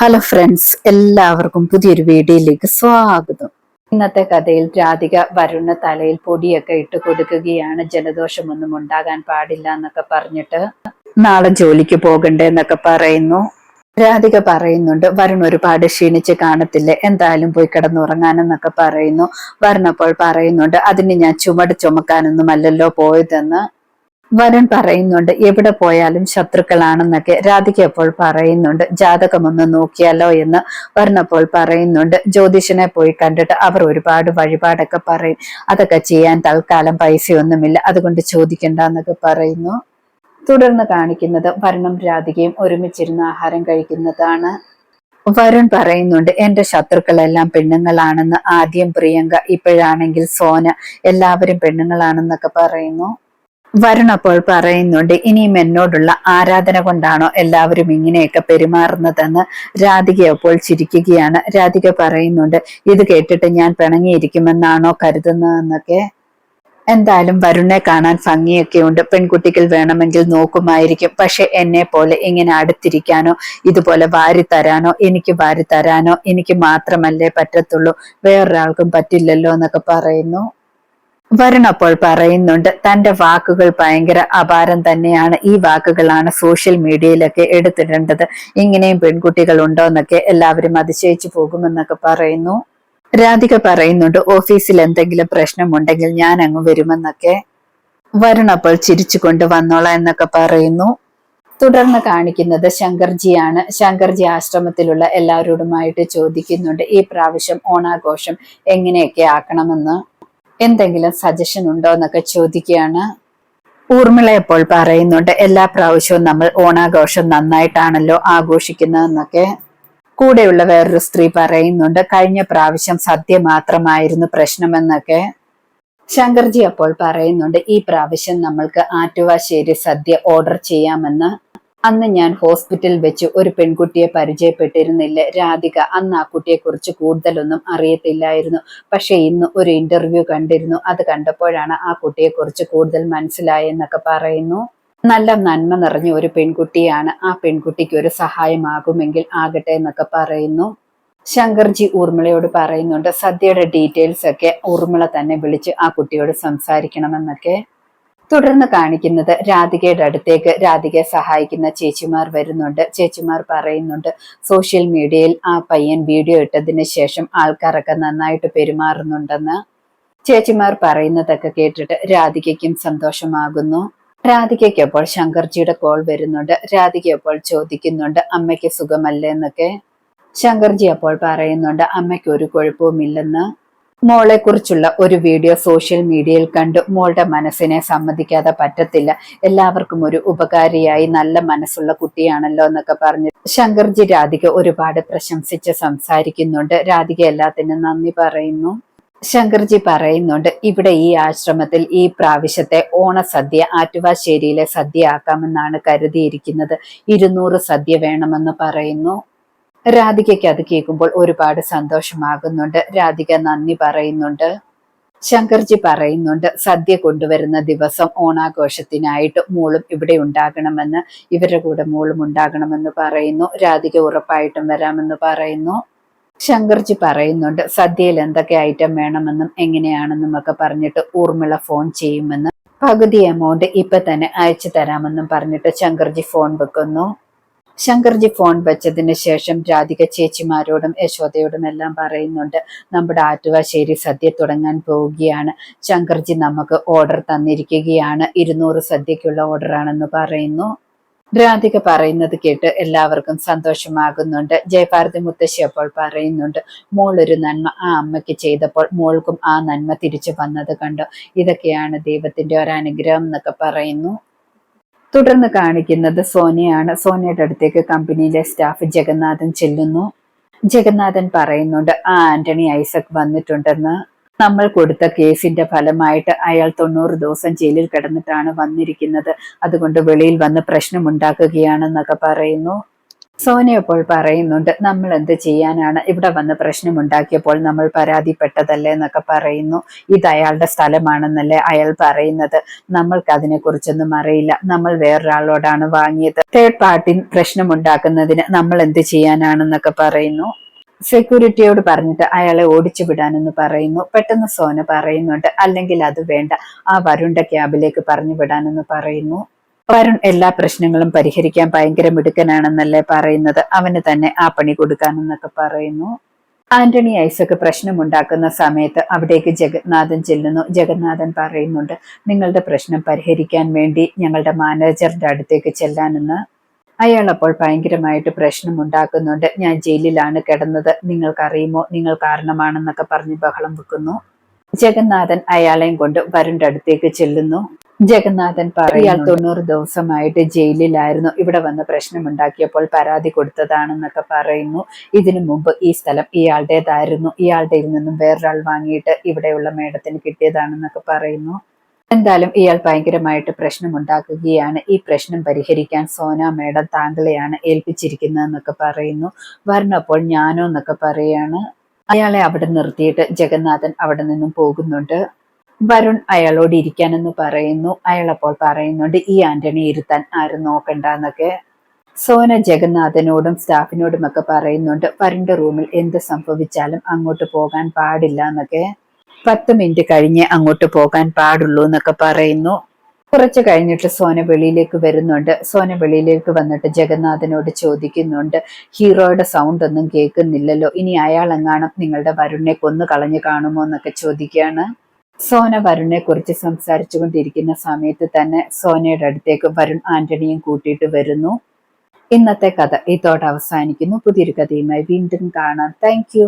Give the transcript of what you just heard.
Hello friends, എല്ലാവർക്കും പുതിയൊരു വീഡിയോയിലേക്ക് സ്വാഗതം. ഇന്നത്തെ കഥയിൽ രാധിക വരുണിന് തലയിൽ പൊടിയൊക്കെ ഇട്ട് കൊടുക്കുകയാണ്. ജലദോഷമൊന്നും ഉണ്ടാകാൻ പാടില്ല എന്നൊക്കെ പറഞ്ഞിട്ട് നാളെ ജോലിക്ക് പോകണ്ടേ എന്നൊക്കെ പറയുന്നു. രാധിക പറയുന്നുണ്ട്, വരുൺ ഒരുപാട് ക്ഷീണിച്ച് കാണത്തില്ലേ, എന്തായാലും പോയി കിടന്നുറങ്ങാനെന്നൊക്കെ പറയുന്നു. വരുൺ അപ്പോൾ പറയുന്നുണ്ട്, അതിന് ഞാൻ ചുമട് ചുമക്കാനൊന്നും അല്ലല്ലോ പോയതെന്ന്. വരുൺ പറയുന്നുണ്ട്, എവിടെ പോയാലും ശത്രുക്കളാണെന്നൊക്കെ. രാധിക അപ്പോൾ പറയുന്നുണ്ട്, ജാതകമൊന്ന് നോക്കിയാലോ എന്ന്. വരുൺ അപ്പോൾ പറയുന്നുണ്ട്, ജ്യോതിഷനെ പോയി കണ്ടിട്ട് അവർ ഒരുപാട് വഴിപാടൊക്കെ പറയും, അതൊക്കെ ചെയ്യാൻ തൽക്കാലം പൈസയൊന്നുമില്ല, അതുകൊണ്ട് ചോദിക്കണ്ട എന്നൊക്കെ പറയുന്നു. തുടർന്ന് കാണിക്കുന്നത് വരുണും രാധികയും ഒരുമിച്ചിരുന്ന് ആഹാരം കഴിക്കുന്നതാണ്. വരുൺ പറയുന്നുണ്ട്, എന്റെ ശത്രുക്കളെല്ലാം പെണ്ണുങ്ങളാണെന്ന്. ആദ്യം പ്രിയങ്ക, ഇപ്പോഴാണെങ്കിൽ സോന, എല്ലാവരും പെണ്ണുങ്ങളാണെന്നൊക്കെ പറയുന്നു. വരുൺ അപ്പോൾ പറയുന്നുണ്ട്, ഇനിയും എന്നോടുള്ള ആരാധന കൊണ്ടാണോ എല്ലാവരും ഇങ്ങനെയൊക്കെ പെരുമാറുന്നതെന്ന്. രാധിക അപ്പോൾ ചിരിക്കുകയാണ്. രാധിക പറയുന്നുണ്ട്, ഇത് കേട്ടിട്ട് ഞാൻ പിണങ്ങിയിരിക്കുമെന്നാണോ കരുതുന്നതെന്നൊക്കെ. എന്തായാലും വരുണിനെ കാണാൻ ഭംഗിയൊക്കെ ഉണ്ട്, പെൺകുട്ടികൾ വേണമെങ്കിൽ നോക്കുമായിരിക്കും. പക്ഷെ എന്നെ പോലെ ഇങ്ങനെ അടുത്തിരിക്കാനോ ഇതുപോലെ വാരി തരാനോ എനിക്ക് മാത്രമല്ലേ പറ്റത്തുള്ളൂ, വേറൊരാൾക്കും പറ്റില്ലല്ലോ എന്നൊക്കെ പറയുന്നു. വരുൺ അപ്പോൾ പറയുന്നുണ്ട്, തന്റെ വാക്കുകൾ ഭയങ്കര അപാരം തന്നെയാണ്. ഈ വാക്കുകളാണ് സോഷ്യൽ മീഡിയയിലൊക്കെ എടുത്തിടേണ്ടത്. ഇങ്ങനെയും പെൺകുട്ടികൾ ഉണ്ടോ എന്നൊക്കെ എല്ലാവരും അതിശയിച്ചു പോകുമെന്നൊക്കെ പറയുന്നു. രാധിക പറയുന്നുണ്ട്, ഓഫീസിൽ എന്തെങ്കിലും പ്രശ്നമുണ്ടെങ്കിൽ ഞാൻ അങ്ങ് വരുമെന്നൊക്കെ. വരുൺ അപ്പോൾ ചിരിച്ചുകൊണ്ട് വന്നോളാം എന്നൊക്കെ പറയുന്നു. തുടർന്ന് കാണിക്കുന്നത് ശങ്കർജിയാണ്. ശങ്കർജി ആശ്രമത്തിലുള്ള എല്ലാവരോടുമായിട്ട് ചോദിക്കുന്നുണ്ട്, ഈ പ്രാവശ്യം ഓണാഘോഷം എങ്ങനെയൊക്കെ ആക്കണമെന്ന്, എന്തെങ്കിലും സജഷൻ ഉണ്ടോ എന്നൊക്കെ ചോദിക്കുകയാണ്. ഊർമിള എപ്പോൾ പറയുന്നുണ്ട്, എല്ലാ പ്രാവശ്യവും നമ്മൾ ഓണാഘോഷം നന്നായിട്ടാണല്ലോ ആഘോഷിക്കുന്നതെന്നൊക്കെ. കൂടെയുള്ള വേറൊരു സ്ത്രീ പറയുന്നുണ്ട്, കഴിഞ്ഞ പ്രാവശ്യം സദ്യ മാത്രമായിരുന്നു പ്രശ്നമെന്നൊക്കെ. ശങ്കർജി അപ്പോൾ പറയുന്നുണ്ട്, ഈ പ്രാവശ്യം നമ്മൾക്ക് ആറ്റുവാശ്ശേരി സദ്യ ഓർഡർ ചെയ്യാമെന്ന്. അന്ന് ഞാൻ ഹോസ്പിറ്റലിൽ വെച്ച് ഒരു പെൺകുട്ടിയെ പരിചയപ്പെട്ടിരുന്നില്ല രാധിക. അന്ന് ആ കുട്ടിയെ കുറിച്ച് കൂടുതലൊന്നും അറിയത്തില്ലായിരുന്നു. പക്ഷെ ഇന്ന് ഒരു ഇന്റർവ്യൂ കണ്ടിരുന്നു. അത് കണ്ടപ്പോഴാണ് ആ കുട്ടിയെ കുറിച്ച് കൂടുതൽ മനസ്സിലായെന്നൊക്കെ പറയുന്നു. നല്ല നന്മ നിറഞ്ഞ ഒരു പെൺകുട്ടിയാണ്. ആ പെൺകുട്ടിക്ക് ഒരു സഹായമാകുമെങ്കിൽ ആകട്ടെ എന്നൊക്കെ പറയുന്നു. ശങ്കർജി ഊർമിളയോട് പറയുന്നുണ്ട്, സദ്യയുടെ ഡീറ്റെയിൽസ് ഒക്കെ ഊർമിള തന്നെ വിളിച്ച് ആ കുട്ടിയോട് സംസാരിക്കണമെന്നൊക്കെ. തുടർന്ന് കാണിക്കുന്നത് രാധികയുടെ അടുത്തേക്ക് രാധികയെ സഹായിക്കുന്ന ചേച്ചിമാർ വരുന്നുണ്ട്. ചേച്ചിമാർ പറയുന്നുണ്ട്, സോഷ്യൽ മീഡിയയിൽ ആ പയ്യൻ വീഡിയോ ഇട്ടതിന് ശേഷം ആൾക്കാരൊക്കെ നന്നായിട്ട് പെരുമാറുന്നുണ്ടെന്ന്. ചേച്ചിമാർ പറയുന്നതൊക്കെ കേട്ടിട്ട് രാധികയ്ക്കും സന്തോഷമാകുന്നു. രാധികയ്ക്ക് അപ്പോൾ ശങ്കർജിയുടെ കോൾ വരുന്നുണ്ട്. രാധിക അപ്പോൾ ചോദിക്കുന്നുണ്ട്, അമ്മയ്ക്ക് സുഖമല്ലേ എന്നൊക്കെ. ശങ്കർജി അപ്പോൾ പറയുന്നുണ്ട്, അമ്മയ്ക്ക് ഒരു കുഴപ്പവുമില്ലെന്ന്. മോളെ കുറിച്ചുള്ള ഒരു വീഡിയോ സോഷ്യൽ മീഡിയയിൽ കണ്ടു. മോളുടെ മനസ്സിനെ സമ്മതിക്കാതെ പറ്റത്തില്ല. എല്ലാവർക്കും ഒരു ഉപകാരിയായി നല്ല മനസ്സുള്ള കുട്ടിയാണല്ലോ എന്നൊക്കെ പറഞ്ഞ് ശങ്കർജി രാധിക ഒരുപാട് പ്രശംസിച്ച് സംസാരിക്കുന്നുണ്ട്. രാധിക എല്ലാത്തിനും നന്ദി പറയുന്നു. ശങ്കർജി പറയുന്നുണ്ട്, ഇവിടെ ഈ ആശ്രമത്തിൽ ഈ പ്രാവശ്യത്തെ ഓണസദ്യ ആറ്റുവാശ്ശേരിയിലെ സദ്യ ആക്കാമെന്നാണ് കരുതിയിരിക്കുന്നത്. 200 സദ്യ വേണമെന്ന് പറയുന്നു. രാധികയ്ക്ക് അത് കേൾക്കുമ്പോൾ ഒരുപാട് സന്തോഷമാകുന്നുണ്ട്. രാധിക നന്ദി പറയുന്നുണ്ട്. ശങ്കർജി പറയുന്നുണ്ട്, സദ്യ കൊണ്ടുവരുന്ന ദിവസം ഓണാഘോഷത്തിനായിട്ട് മോളും ഇവിടെ ഉണ്ടാകണമെന്ന്, ഇവരുടെ കൂടെ മോളും ഉണ്ടാകണമെന്ന് പറയുന്നു. രാധിക ഉറപ്പായിട്ടും വരാമെന്ന് പറയുന്നു. ശങ്കർജി പറയുന്നുണ്ട്, സദ്യയിൽ എന്തൊക്കെ ഐറ്റം വേണമെന്നും എങ്ങനെയാണെന്നും ഒക്കെ പറഞ്ഞിട്ട് ഊർമിള ഫോൺ ചെയ്യുമെന്ന്, പകുതി എമൗണ്ട് ഇപ്പൊ തന്നെ അയച്ചു തരാമെന്നും പറഞ്ഞിട്ട് ശങ്കർജി ഫോൺ വെക്കുന്നു. ശങ്കർജി ഫോൺ വെച്ചതിന് ശേഷം രാധിക ചേച്ചിമാരോടും യശോദയോടും എല്ലാം പറയുന്നുണ്ട്, നമ്മുടെ ആറ്റുവാശ്ശേരി സദ്യ തുടങ്ങാൻ പോവുകയാണ്. ശങ്കർജി നമുക്ക് ഓർഡർ തന്നിരിക്കുകയാണ്, 200 സദ്യക്കുള്ള ഓർഡറാണെന്ന് പറയുന്നു. രാധിക പറയുന്നത് കേട്ട് എല്ലാവർക്കും സന്തോഷമാകുന്നുണ്ട്. ജയഭാരതി മുത്തശ്ശി അപ്പോൾ പറയുന്നുണ്ട്, മോൾ ഒരു നന്മ ആ അമ്മയ്ക്ക് ചെയ്തപ്പോൾ മോൾക്കും ആ നന്മ തിരിച്ചു വന്നത് കണ്ടോ, ഇതൊക്കെയാണ് ദൈവത്തിന്റെ ഒരു അനുഗ്രഹം എന്നൊക്കെ പറയുന്നു. തുടർന്ന് കാണിക്കുന്നത് സോനയാണ്. സോനയുടെ അടുത്തേക്ക് കമ്പനിയിലെ സ്റ്റാഫ് ജഗന്നാഥൻ ചെല്ലുന്നു. ജഗന്നാഥൻ പറയുന്നുണ്ട്, ആ ആന്റണി ഐസക് വന്നിട്ടുണ്ടെന്ന്. നമ്മൾ കൊടുത്ത കേസിന്റെ ഫലമായിട്ട് അയാൾ 90 ദിവസം ജയിലിൽ കിടന്നിട്ടാണ് വന്നിരിക്കുന്നത്. അതുകൊണ്ട് വെളിയിൽ വന്ന് പ്രശ്നമുണ്ടാക്കുകയാണെന്നൊക്കെ പറയുന്നു. സോന അപ്പോൾ പറയുന്നുണ്ട്, നമ്മൾ എന്ത് ചെയ്യാനാണ്, ഇവിടെ വന്ന് പ്രശ്നമുണ്ടാക്കിയപ്പോൾ നമ്മൾ പരാതിപ്പെട്ടതല്ലേ എന്നൊക്കെ പറയുന്നു. ഇത് അയാളുടെ സ്ഥലമാണെന്നല്ലേ അയാൾ പറയുന്നത്, നമ്മൾക്ക് അതിനെ കുറിച്ചൊന്നും അറിയില്ല, നമ്മൾ വേറൊരാളോടാണ് വാങ്ങിയത്, തേർഡ് പാർട്ടി പ്രശ്നമുണ്ടാക്കുന്നതിന് നമ്മൾ എന്ത് ചെയ്യാനാണെന്നൊക്കെ പറയുന്നു. സെക്യൂരിറ്റിയോട് പറഞ്ഞിട്ട് അയാളെ ഓടിച്ചു വിടാനെന്ന് പറയുന്നു. പെട്ടെന്ന് സോന പറയുന്നുണ്ട്, അല്ലെങ്കിൽ അത് വേണ്ട, ആ വരുണ്ട ക്യാബിലേക്ക് പറഞ്ഞു വിടാനെന്ന് പറയുന്നു. വരുൺ എല്ലാ പ്രശ്നങ്ങളും പരിഹരിക്കാൻ ഭയങ്കര മിടുക്കനാണെന്നല്ലേ പറയുന്നത്, അവന് തന്നെ ആ പണി കൊടുക്കാനെന്നൊക്കെ പറയുന്നു. ആന്റണി ഐസക് പ്രശ്നമുണ്ടാക്കുന്ന സമയത്ത് അവിടേക്ക് ജഗന്നാഥൻ ചെല്ലുന്നു. ജഗന്നാഥൻ പറയുന്നുണ്ട്, നിങ്ങളുടെ പ്രശ്നം പരിഹരിക്കാൻ വേണ്ടി ഞങ്ങളുടെ മാനേജറുടെ അടുത്തേക്ക് ചെല്ലാനെന്ന്. അയാൾ അപ്പോൾ ഭയങ്കരമായിട്ട് പ്രശ്നമുണ്ടാക്കുന്നുണ്ട്. ഞാൻ ജയിലിലാണ് കിടന്നത്, നിങ്ങൾക്കറിയുമോ, നിങ്ങൾ കാരണമാണെന്നൊക്കെ പറഞ്ഞ് ബഹളം വെക്കുന്നു. ജഗന്നാഥൻ അയാളെയും കൊണ്ട് വരുണിന്റെ അടുത്തേക്ക് ചെല്ലുന്നു. ജഗന്നാഥൻ ഇയാൾ 90 ദിവസമായിട്ട് ജയിലിലായിരുന്നു, ഇവിടെ വന്ന് പ്രശ്നമുണ്ടാക്കിയപ്പോൾ പരാതി കൊടുത്തതാണെന്നൊക്കെ പറയുന്നു. ഇതിനു മുമ്പ് ഈ സ്ഥലം ഇയാളുടേതായിരുന്നു, ഇയാളുടെ നിന്നും വേറൊരാൾ വാങ്ങിയിട്ട് ഇവിടെയുള്ള മേഡത്തിന് കിട്ടിയതാണെന്നൊക്കെ പറയുന്നു. എന്തായാലും ഇയാൾ ഭയങ്കരമായിട്ട് പ്രശ്നമുണ്ടാക്കുകയാണ്. ഈ പ്രശ്നം പരിഹരിക്കാൻ സോന മേഡം താങ്കളെയാണ് ഏൽപ്പിച്ചിരിക്കുന്നതെന്നൊക്കെ പറയുന്നു. വരണപ്പോൾ ഞാനോ എന്നൊക്കെ പറയാണ്. അയാളെ അവിടെ നിർത്തിയിട്ട് ജഗന്നാഥൻ അവിടെ നിന്നും പോകുന്നുണ്ട്. വരുൺ അയാളോട് ഇരിക്കാനെന്ന് പറയുന്നു. അയാൾ അപ്പോൾ പറയുന്നുണ്ട്, ഈ ആന്റണി ഇരുത്താൻ ആരും നോക്കണ്ട എന്നൊക്കെ. സോന ജഗന്നാഥനോടും സ്റ്റാഫിനോടും ഒക്കെ പറയുന്നുണ്ട്, വരുണിന്റെ റൂമിൽ എന്ത് സംഭവിച്ചാലും അങ്ങോട്ട് പോകാൻ പാടില്ല എന്നൊക്കെ. 10 മിനിറ്റ് കഴിഞ്ഞേ അങ്ങോട്ട് പോകാൻ പാടുള്ളൂ എന്നൊക്കെ പറയുന്നു. കുറച്ച് കഴിഞ്ഞിട്ട് സോന വെളിയിലേക്ക് വരുന്നുണ്ട്. സോന വെളിയിലേക്ക് വന്നിട്ട് ജഗന്നാഥനോട് ചോദിക്കുന്നുണ്ട്, ഹീറോയുടെ സൗണ്ട് ഒന്നും കേൾക്കുന്നില്ലല്ലോ, ഇനി അയാൾ എങ്ങാനും നിങ്ങളുടെ വരുണിനെ കൊന്നു കളഞ്ഞു കാണുമോ എന്നൊക്കെ ചോദിക്കുകയാണ്. സോന വരുണിനെ കുറിച്ച് സംസാരിച്ചു കൊണ്ടിരിക്കുന്ന സമയത്ത് തന്നെ സോനയുടെ അടുത്തേക്ക് വരുൺ ആന്റണിയും കൂട്ടിയിട്ട് വരുന്നു. ഇന്നത്തെ കഥ ഇതോടെ അവസാനിക്കുന്നു. പുതിയൊരു കഥയുമായി വീണ്ടും കാണാം. താങ്ക്